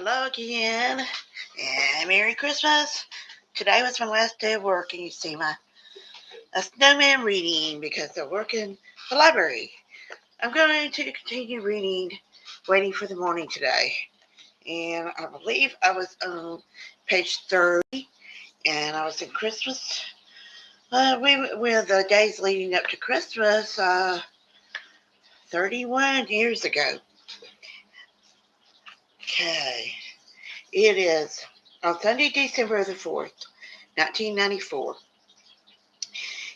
Hello again, and Merry Christmas. Today was my last day of work, and you see my a snowman reading because they're working the library. I'm going to continue reading Waiting for the Morning today, and I believe I was on page 30, and I was in Christmas. With the days leading up to Christmas, 31 years ago. Okay, it is on Sunday, December the 4th, 1994.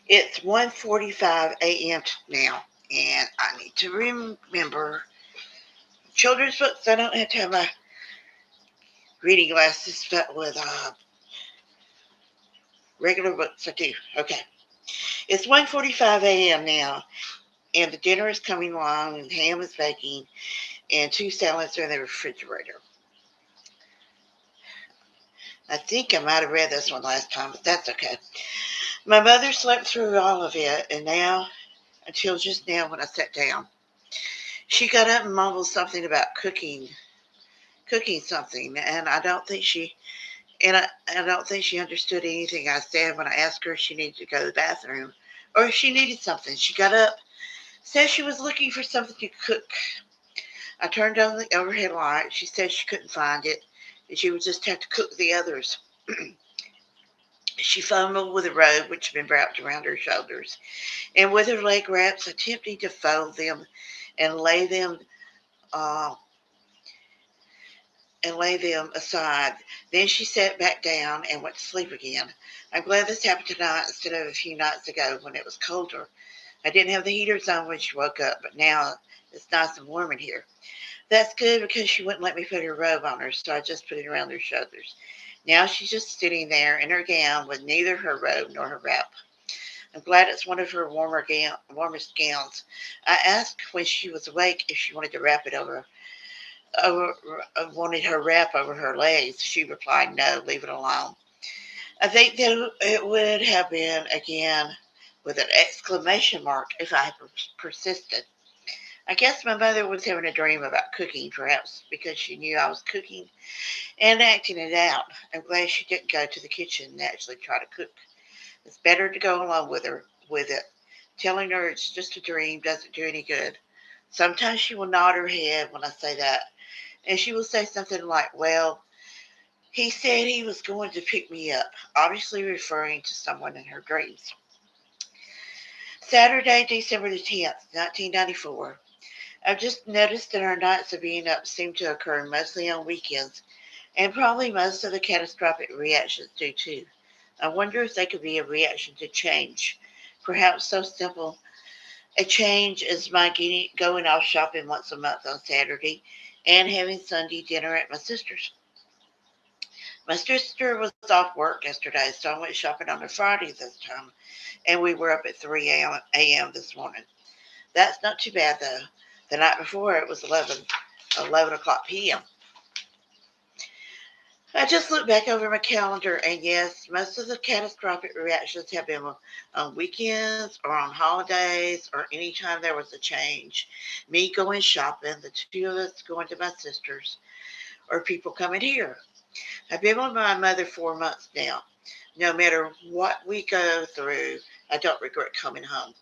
It's 1:45 a.m. now, and I need to remember children's books. I don't have to have my reading glasses, but with regular books I do. Okay. It's 1:45 a.m. now, and the dinner is coming along, and ham is baking, and 2 salads are in the refrigerator. I think I might have read this one last time, but that's okay. My mother slept through all of it, and now, until just now when I sat down, she got up and mumbled something about cooking something, and I don't think she understood anything I said when I asked her if she needed to go to the bathroom or if she needed something. She got up, said she was looking for something to cook. I turned on the overhead light. She said she couldn't find it, and she would just have to cook the others. She fumbled with a robe which had been wrapped around her shoulders, and with her leg wraps, attempting to fold them and lay them uh, aside. Then she sat back down and went to sleep again. I'm glad this happened tonight instead of a few nights ago when it was colder. I didn't have the heaters on when she woke up, but now it's nice and warm in here. That's good because she wouldn't let me put her robe on her, so I just put it around her shoulders. Now she's just sitting there in her gown with neither her robe nor her wrap. I'm glad it's one of her warmest gowns. I asked when she was awake if she wanted to wrap it over wanted her wrap over her legs. She replied, no, leave it alone. I think that it would have been again with an exclamation mark if I had persisted. I guess my mother was having a dream about cooking, perhaps because she knew I was cooking and acting it out. I'm glad she didn't go to the kitchen and actually try to cook. It's better to go along with it. Telling her it's just a dream doesn't do any good. Sometimes she will nod her head when I say that, and she will say something like, well, he said he was going to pick me up, obviously referring to someone in her dreams. Saturday, December the 10th, 1994. I've just noticed that our nights of being up seem to occur mostly on weekends, and probably most of the catastrophic reactions do too. I wonder if they could be a reaction to change. Perhaps so simple a change as my going off shopping once a month on Saturday and having Sunday dinner at my sister's. My sister was off work yesterday, so I went shopping on a Friday this time, and we were up at 3 a.m. this morning. That's not too bad, though. The night before, it was 11 o'clock p.m. I just looked back over my calendar, and yes, most of the catastrophic reactions have been on weekends or on holidays or anytime there was a change. Me going shopping, the two of us going to my sister's, or people coming here. I've been with my mother 4 months now. No matter what we go through, I don't regret coming home.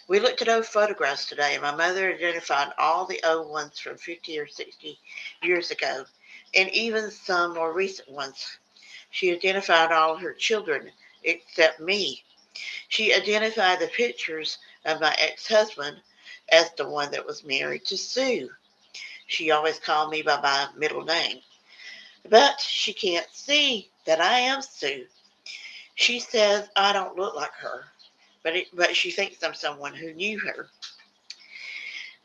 We looked at old photographs today, and my mother identified all the old ones from 50 or 60 years ago, and even some more recent ones. She identified all her children except me. She identified the pictures of my ex husband as the one that was married to Sue. She always called me by my middle name. But she can't see that I am Sue. She says I don't look like her, but she thinks I'm someone who knew her.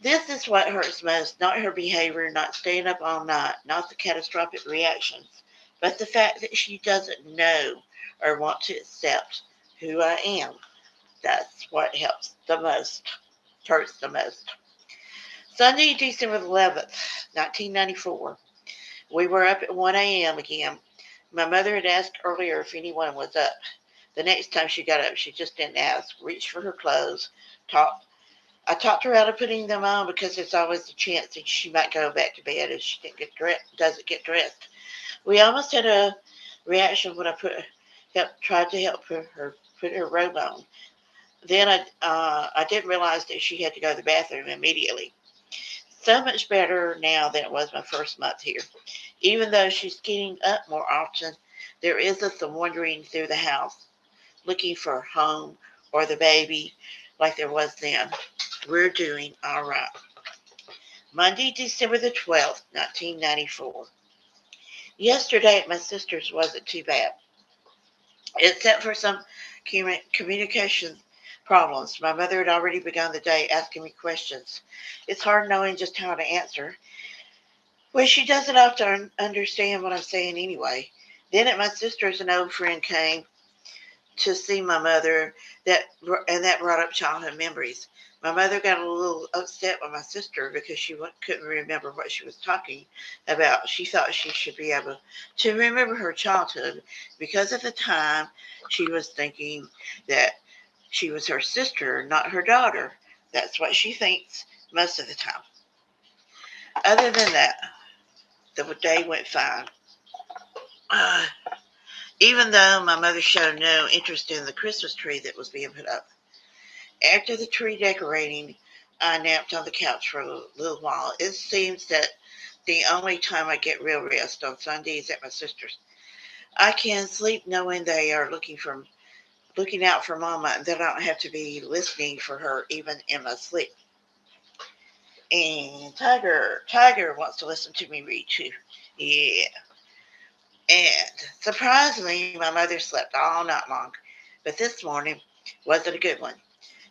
This is what hurts most, not her behavior, not staying up all night, not the catastrophic reactions, but the fact that she doesn't know or want to accept who I am. That's what hurts the most. Sunday, December 11th, 1994. We were up at 1 a.m. again. My mother had asked earlier if anyone was up. The next time she got up, she just didn't ask, reached for her clothes, talked I talked her out of putting them on because there's always a chance that she might go back to bed if she doesn't get dressed. We almost had a reaction when tried to help her put her robe on. Then I didn't realize that she had to go to the bathroom immediately. So much better now than it was my first month here. Even though she's getting up more often, there is some wandering through the house, looking for home or the baby like there was then. We're doing all right. Monday, December the 12th, 1994. Yesterday at my sister's wasn't too bad, except for some communication problems. My mother had already begun the day asking me questions. It's hard knowing just how to answer. Well, she doesn't often understand what I'm saying anyway. Then at my sister's, an old friend came to see my mother, that brought up childhood memories. My mother got a little upset with my sister because she couldn't remember what she was talking about. She thought she should be able to remember her childhood because at the time she was thinking that she was her sister, not her daughter. That's what she thinks most of the time. Other than that, the day went fine. Uh, Even though my mother showed no interest in the Christmas tree that was being put up. After the tree decorating, I napped on the couch for a little while. It seems that the only time I get real rest on Sundays at my sister's. I can sleep knowing they are looking out for Mama, and that I don't have to be listening for her even in my sleep. And Tiger wants to listen to me read too. Yeah. And surprisingly, my mother slept all night long. But this morning wasn't a good one.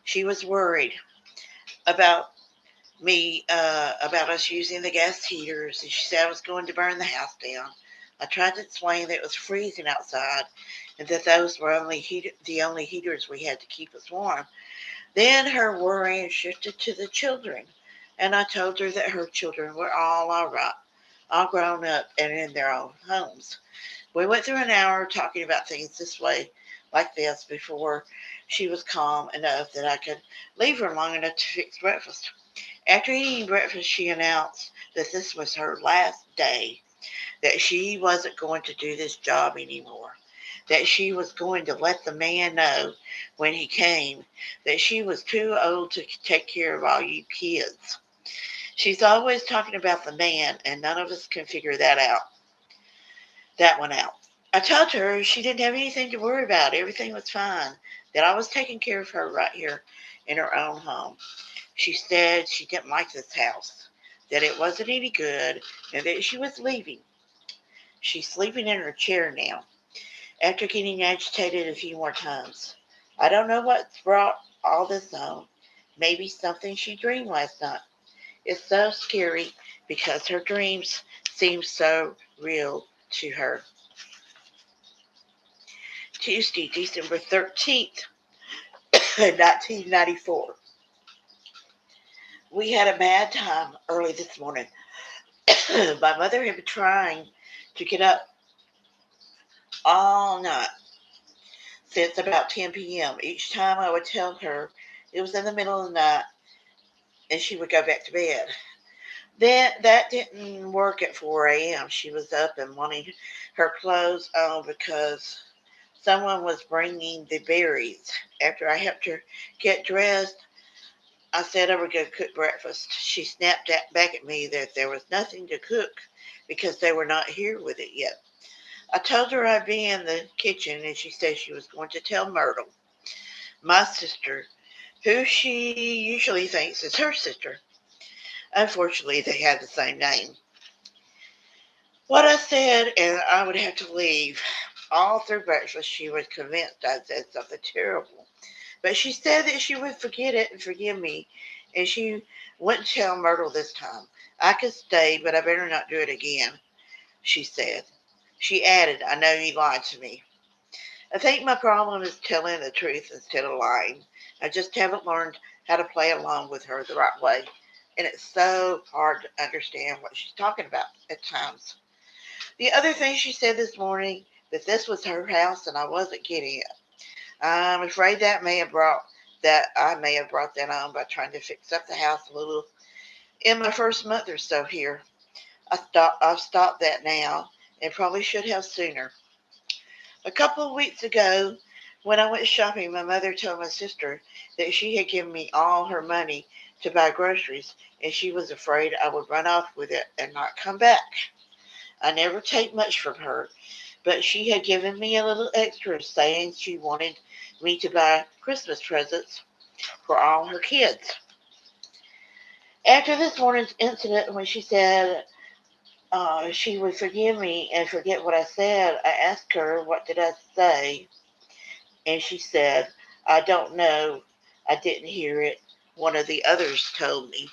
She was worried about about us using the gas heaters, and she said I was going to burn the house down. I tried to explain that it was freezing outside and that those were the only heaters we had to keep us warm. Then her worrying shifted to the children, and I told her that her children were all right, all grown up and in their own homes. We went through an hour talking about things like this, before she was calm enough that I could leave her long enough to fix breakfast. After eating breakfast, she announced that this was her last day, that she wasn't going to do this job anymore, that she was going to let the man know when he came that she was too old to take care of all you kids. She's always talking about the man, and none of us can figure that one out. I told her she didn't have anything to worry about. Everything was fine. That I was taking care of her right here in her own home. She said she didn't like this house, that it wasn't any good, and that she was leaving. She's sleeping in her chair now, after getting agitated a few more times. I don't know what's brought all this on. Maybe something she dreamed last night. It's so scary because her dreams seem so real to her. Tuesday, December 13th, 1994. We had a bad time early this morning. My mother had been trying to get up all night since about 10 p.m. Each time I would tell her it was in the middle of the night and she would go back to bed. Then that didn't work at 4 a.m. She was up and wanting her clothes on because someone was bringing the berries. After I helped her get dressed, I said I would go cook breakfast. She snapped back at me that there was nothing to cook because they were not here with it yet. I told her I'd be in the kitchen, and she said she was going to tell Myrtle, my sister, who she usually thinks is her sister. Unfortunately, they had the same name. What I said, and I would have to leave. All through breakfast, she was convinced I'd said something terrible. But she said that she would forget it and forgive me, and she wouldn't tell Myrtle this time. I could stay, but I better not do it again, she said. She added, I know you lied to me. I think my problem is telling the truth instead of lying. I just haven't learned how to play along with her the right way. And it's so hard to understand what she's talking about at times. The other thing she said this morning, that this was her house and I wasn't getting it. I'm afraid that may have brought that I may have brought that on by trying to fix up the house a little in my first month or so here. I've stopped that now and probably should have sooner. A couple of weeks ago, when I went shopping, my mother told my sister that she had given me all her money to buy groceries and she was afraid I would run off with it and not come back. I never take much from her, but she had given me a little extra saying she wanted me to buy Christmas presents for all her kids. After this morning's incident, when she said she would forgive me and forget what I said, I asked her, "What did I say?" And she said, "I don't know. I didn't hear it. One of the others told me."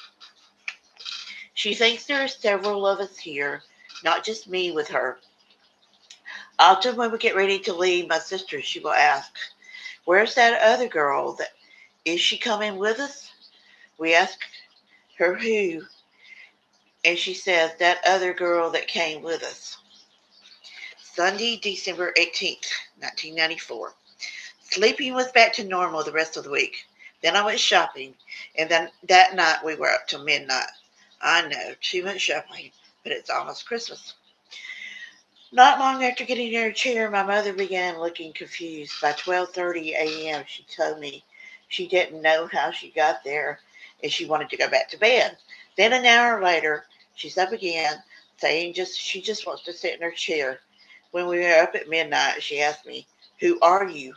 She thinks there are several of us here, not just me with her. Often when we get ready to leave, my sister, she will ask, "Where's that other girl? Is she coming with us?" We ask her who, and she says, "That other girl that came with us." Sunday, December 18th, 1994. Sleeping was back to normal the rest of the week. Then I went shopping, and then that night we were up till midnight. I know, too much shopping, but it's almost Christmas. Not long after getting in her chair, my mother began looking confused. By 12:30 a.m., she told me she didn't know how she got there and she wanted to go back to bed. Then an hour later, she's up again, saying she just wants to sit in her chair. When we were up at midnight, she asked me, "Who are you?"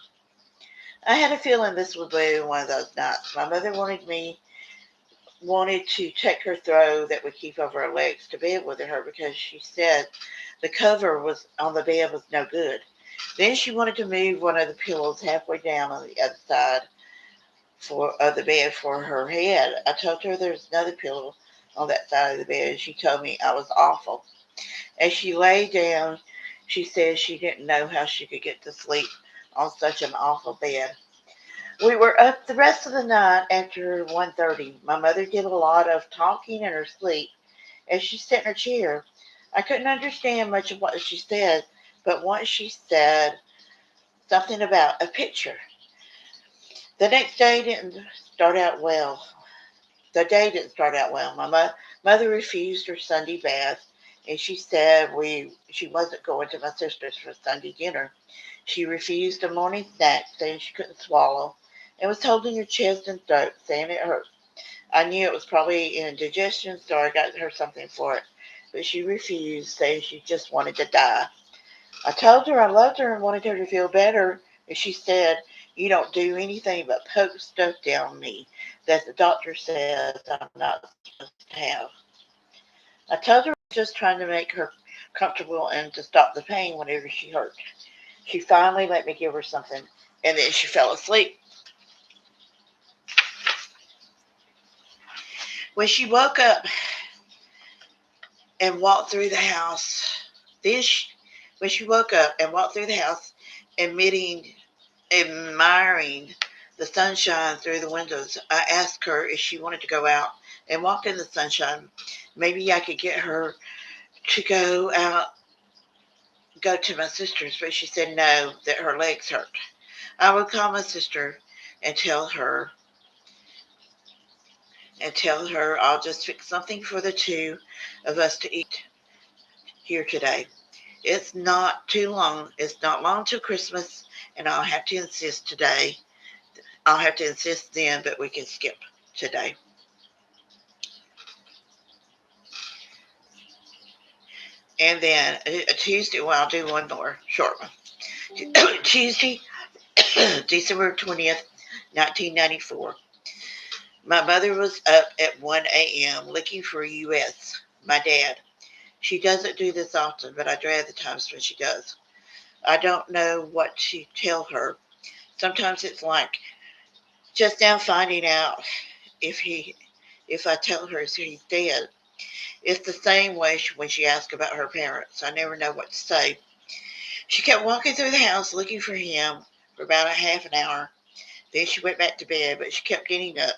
I had a feeling this would be one of those nights. My mother wanted to take her throw that would keep over her legs to bed with her because she said the cover was on the bed was no good. Then she wanted to move one of the pillows halfway down on the other side of the bed for her head. I told her there's another pillow on that side of the bed. She told me I was awful. As she lay down, she said she didn't know how she could get to sleep on such an awful bed. We were up the rest of the night after 1:30. My mother did a lot of talking in her sleep as she sat in her chair. I couldn't understand much of what she said, but once she said something about a picture. The next day didn't start out well. The day didn't start out well. Mother refused her Sunday bath, and she said she wasn't going to my sister's for Sunday dinner. She refused a morning snack, saying she couldn't swallow, and was holding her chest and throat, saying it hurt. I knew it was probably indigestion, so I got her something for it. But she refused, saying she just wanted to die. I told her I loved her and wanted her to feel better, and she said, "You don't do anything but poke stuff down me that the doctor says I'm not supposed to have." I told her I was just trying to make her comfortable and to stop the pain whenever she hurt. She finally let me give her something, and then she fell asleep. When she woke up and walked through the house, then she, when she woke up and walked through the house, admiring the sunshine through the windows, I asked her if she wanted to go out and walk in the sunshine. Maybe I could get her to go to my sister's, but she said no, that her legs hurt. I would call my sister and tell her I'll just fix something for the two of us to eat here today. It's not long till Christmas, and I'll have to insist then, but we can skip today. And then Tuesday, well, I'll do one more short one. Tuesday, December 20th, 1994. My mother was up at 1 a.m. looking for US, my dad. She doesn't do this often, but I dread the times when she does. I don't know what to tell her. Sometimes it's like just now finding out if he if I tell her he's dead. It's the same way when she asks about her parents. I never know what to say. She kept walking through the house looking for him for about a half an hour. Then she went back to bed, but she kept getting up,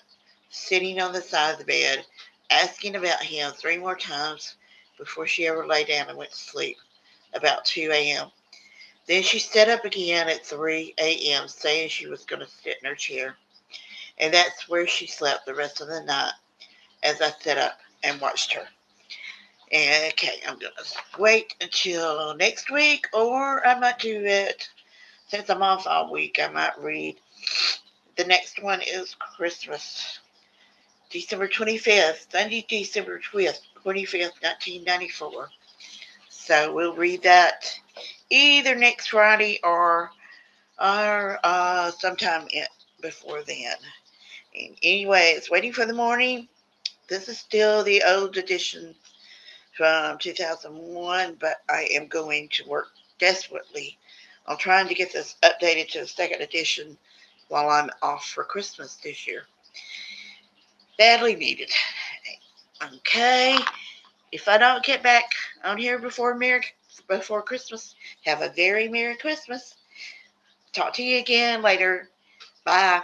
sitting on the side of the bed, asking about him 3 more times before she ever lay down and went to sleep, about 2 a.m. Then she sat up again at 3 a.m., saying she was going to sit in her chair. And that's where she slept the rest of the night as I sat up and watched her. And okay, I'm going to wait until next week, or I might do it since I'm off all week. I might read. The next one is Christmas, December 25th, Sunday, December 25th, 1994. So we'll read that either next Friday or sometime before then. And anyway, it's waiting for the morning. This is still the old edition from 2001, but I am going to work desperately on trying to get this updated to the second edition while I'm off for Christmas this year. Badly needed. Okay, if I don't get back on here before Christmas, have a very Merry Christmas. Talk to you again later. Bye.